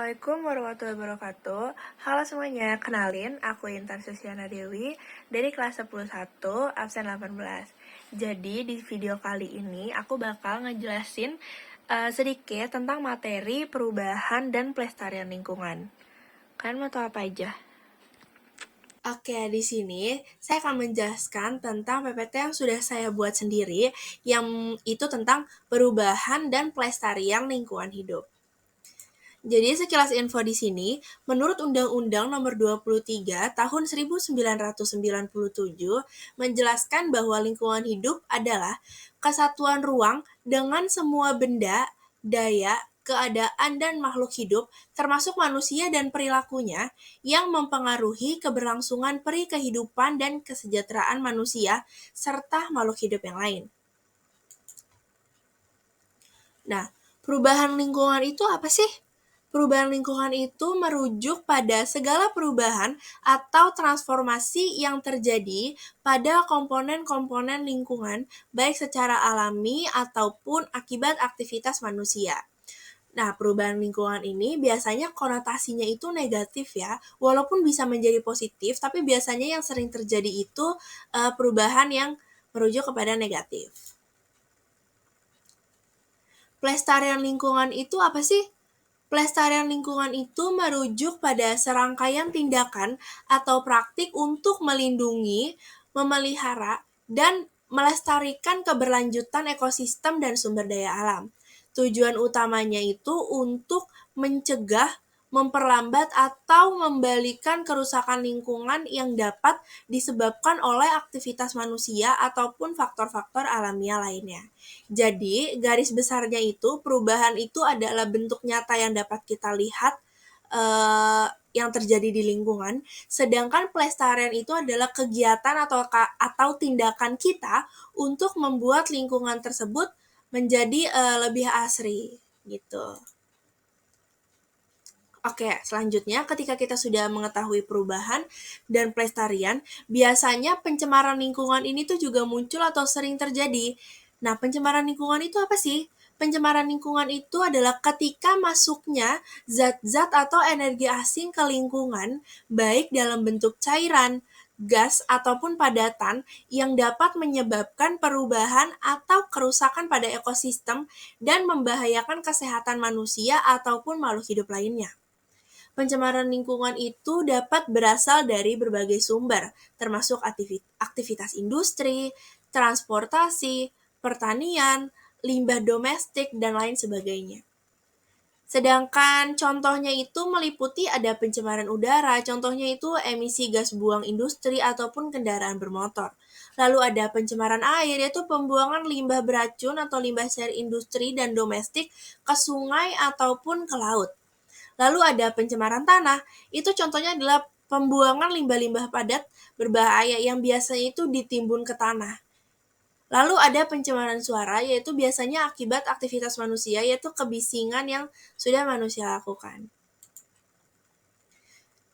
Assalamualaikum warahmatullahi wabarakatuh. Halo semuanya, kenalin aku Intan Susiana Dewi dari kelas 11 absen 18. Jadi di video kali ini aku bakal ngejelasin sedikit tentang materi perubahan dan pelestarian lingkungan. Kalian mau tahu apa aja? Oke, di sini saya akan menjelaskan tentang PPT yang sudah saya buat sendiri, yang itu tentang perubahan dan pelestarian lingkungan hidup. Jadi sekilas info di sini, menurut Undang-Undang Nomor 23 Tahun 1997 menjelaskan bahwa lingkungan hidup adalah kesatuan ruang dengan semua benda, daya, keadaan, dan makhluk hidup, termasuk manusia dan perilakunya, yang mempengaruhi keberlangsungan peri kehidupan dan kesejahteraan manusia, serta makhluk hidup yang lain. Nah, perubahan lingkungan itu apa sih? Perubahan lingkungan itu merujuk pada segala perubahan atau transformasi yang terjadi pada komponen-komponen lingkungan, baik secara alami ataupun akibat aktivitas manusia. Nah, perubahan lingkungan ini biasanya konotasinya itu negatif ya, walaupun bisa menjadi positif, tapi biasanya yang sering terjadi itu perubahan yang merujuk kepada negatif. Pelestarian lingkungan itu apa sih? Pelestarian lingkungan itu merujuk pada serangkaian tindakan atau praktik untuk melindungi, memelihara, dan melestarikan keberlanjutan ekosistem dan sumber daya alam. Tujuan utamanya itu untuk mencegah, memperlambat, atau membalikan kerusakan lingkungan yang dapat disebabkan oleh aktivitas manusia ataupun faktor-faktor alamiah lainnya. Jadi, garis besarnya itu, perubahan itu adalah bentuk nyata yang dapat kita lihat yang terjadi di lingkungan, sedangkan pelestarian itu adalah kegiatan atau tindakan kita untuk membuat lingkungan tersebut menjadi lebih asri, gitu. Oke, selanjutnya ketika kita sudah mengetahui perubahan dan pelestarian, biasanya pencemaran lingkungan ini tuh juga muncul atau sering terjadi. Nah, pencemaran lingkungan itu apa sih? Pencemaran lingkungan itu adalah ketika masuknya zat-zat atau energi asing ke lingkungan, baik dalam bentuk cairan, gas, ataupun padatan yang dapat menyebabkan perubahan atau kerusakan pada ekosistem dan membahayakan kesehatan manusia ataupun makhluk hidup lainnya. Pencemaran lingkungan itu dapat berasal dari berbagai sumber, termasuk aktivitas industri, transportasi, pertanian, limbah domestik, dan lain sebagainya. Sedangkan contohnya itu meliputi ada pencemaran udara, contohnya itu emisi gas buang industri ataupun kendaraan bermotor. Lalu ada pencemaran air, yaitu pembuangan limbah beracun atau limbah cair industri dan domestik ke sungai ataupun ke laut. Lalu ada pencemaran tanah, itu contohnya adalah pembuangan limbah-limbah padat berbahaya yang biasanya itu ditimbun ke tanah. Lalu ada pencemaran suara, yaitu biasanya akibat aktivitas manusia, yaitu kebisingan yang sudah manusia lakukan.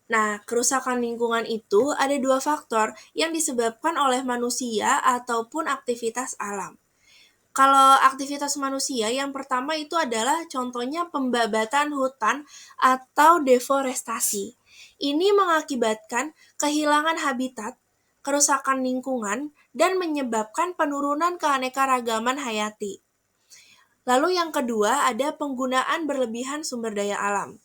Nah, kerusakan lingkungan itu ada dua faktor yang disebabkan oleh manusia ataupun aktivitas alam. Kalau aktivitas manusia, yang pertama itu adalah contohnya pembabatan hutan atau deforestasi. Ini mengakibatkan kehilangan habitat, kerusakan lingkungan, dan menyebabkan penurunan keanekaragaman hayati. Lalu yang kedua ada penggunaan berlebihan sumber daya alam.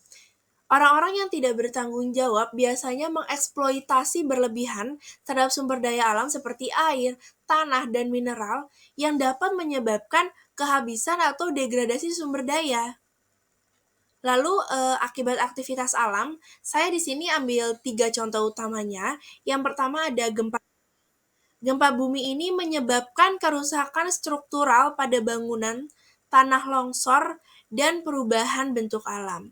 Orang-orang yang tidak bertanggung jawab biasanya mengeksploitasi berlebihan terhadap sumber daya alam seperti air, tanah, dan mineral yang dapat menyebabkan kehabisan atau degradasi sumber daya. Lalu akibat aktivitas alam, saya di sini ambil 3 contoh utamanya. Yang pertama ada gempa. Gempa bumi ini menyebabkan kerusakan struktural pada bangunan, tanah longsor, dan perubahan bentuk alam.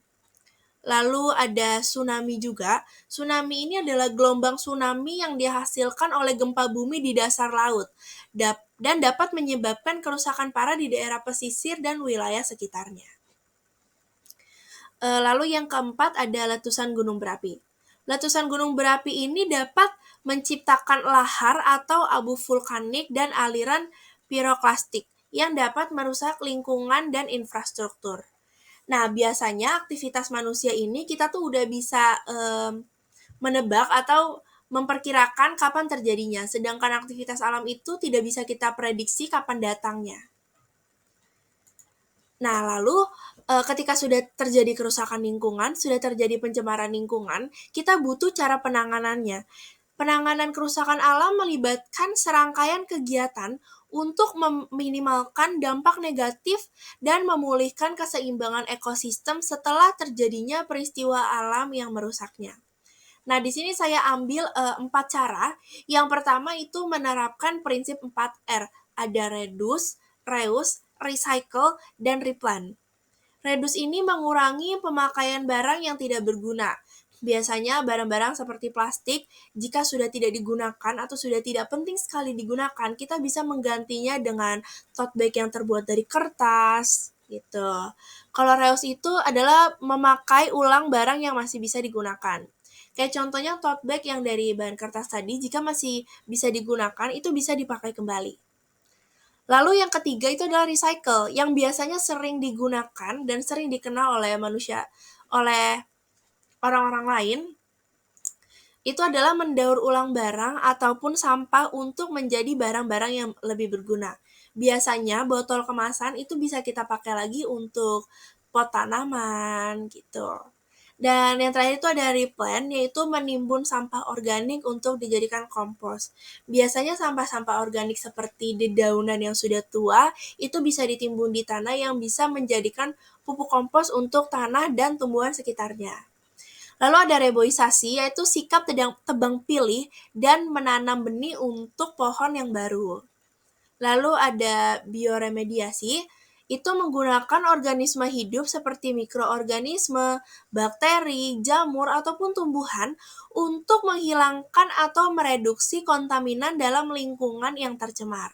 Lalu ada tsunami juga. Tsunami ini adalah gelombang tsunami yang dihasilkan oleh gempa bumi di dasar laut dan dapat menyebabkan kerusakan parah di daerah pesisir dan wilayah sekitarnya. Lalu yang keempat ada letusan gunung berapi. Letusan gunung berapi ini dapat menciptakan lahar atau abu vulkanik dan aliran piroklastik yang dapat merusak lingkungan dan infrastruktur. Nah, biasanya aktivitas manusia ini kita tuh udah bisa menebak atau memperkirakan kapan terjadinya, sedangkan aktivitas alam itu tidak bisa kita prediksi kapan datangnya. Nah, lalu ketika sudah terjadi kerusakan lingkungan, sudah terjadi pencemaran lingkungan, kita butuh cara penanganannya. Penanganan kerusakan alam melibatkan serangkaian kegiatan untuk meminimalkan dampak negatif dan memulihkan keseimbangan ekosistem setelah terjadinya peristiwa alam yang merusaknya. Nah, di sini saya ambil 4 cara. Yang pertama itu menerapkan prinsip 4R. Ada reduce, reuse, recycle, dan replant. Reduce ini mengurangi pemakaian barang yang tidak berguna. Biasanya barang-barang seperti plastik, jika sudah tidak digunakan atau sudah tidak penting sekali digunakan, kita bisa menggantinya dengan tote bag yang terbuat dari kertas, gitu. Kalau reuse itu adalah memakai ulang barang yang masih bisa digunakan. Kayak contohnya tote bag yang dari bahan kertas tadi, jika masih bisa digunakan, itu bisa dipakai kembali. Lalu yang ketiga itu adalah recycle, yang biasanya sering digunakan dan sering dikenal oleh manusia, oleh orang-orang lain, itu adalah mendaur ulang barang ataupun sampah untuk menjadi barang-barang yang lebih berguna. Biasanya botol kemasan itu bisa kita pakai lagi untuk pot tanaman gitu. Dan yang terakhir itu ada replant, yaitu menimbun sampah organik untuk dijadikan kompos. Biasanya sampah-sampah organik seperti dedaunan yang sudah tua, itu bisa ditimbun di tanah yang bisa menjadikan pupuk kompos untuk tanah dan tumbuhan sekitarnya. Lalu ada reboisasi, yaitu sikap tebang pilih dan menanam benih untuk pohon yang baru. Lalu ada bioremediasi, itu menggunakan organisme hidup seperti mikroorganisme, bakteri, jamur, ataupun tumbuhan untuk menghilangkan atau mereduksi kontaminan dalam lingkungan yang tercemar.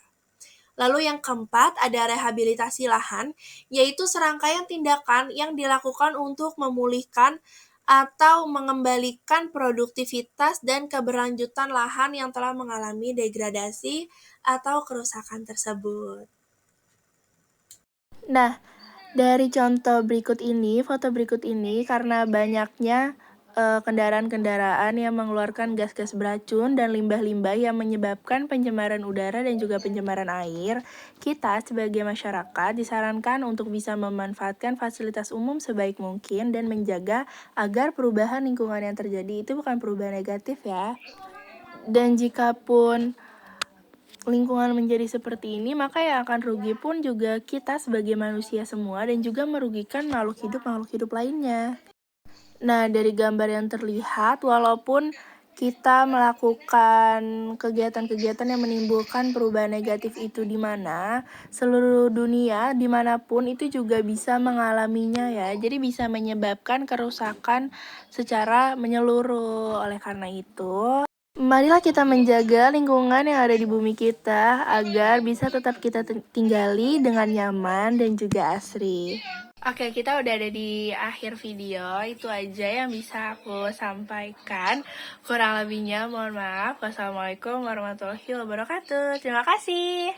Lalu yang keempat ada rehabilitasi lahan, yaitu serangkaian tindakan yang dilakukan untuk memulihkan atau mengembalikan produktivitas dan keberlanjutan lahan yang telah mengalami degradasi atau kerusakan tersebut. Nah, dari contoh berikut ini, foto berikut ini, karena banyaknya kendaraan-kendaraan yang mengeluarkan gas-gas beracun dan limbah-limbah yang menyebabkan pencemaran udara dan juga pencemaran air, kita sebagai masyarakat disarankan untuk bisa memanfaatkan fasilitas umum sebaik mungkin dan menjaga agar perubahan lingkungan yang terjadi itu bukan perubahan negatif ya. Dan jikapun lingkungan menjadi seperti ini, maka yang akan rugi pun juga kita sebagai manusia semua dan juga merugikan makhluk hidup lainnya. Nah, dari gambar yang terlihat, walaupun kita melakukan kegiatan-kegiatan yang menimbulkan perubahan negatif itu di mana, seluruh dunia, dimanapun itu juga bisa mengalaminya ya. Jadi bisa menyebabkan kerusakan secara menyeluruh. Oleh karena itu, marilah kita menjaga lingkungan yang ada di bumi kita agar bisa tetap kita tinggali dengan nyaman dan juga asri. Oke, kita udah ada di akhir video. Itu aja yang bisa aku sampaikan. Kurang lebihnya mohon maaf. Wassalamualaikum warahmatullahi wabarakatuh. Terima kasih.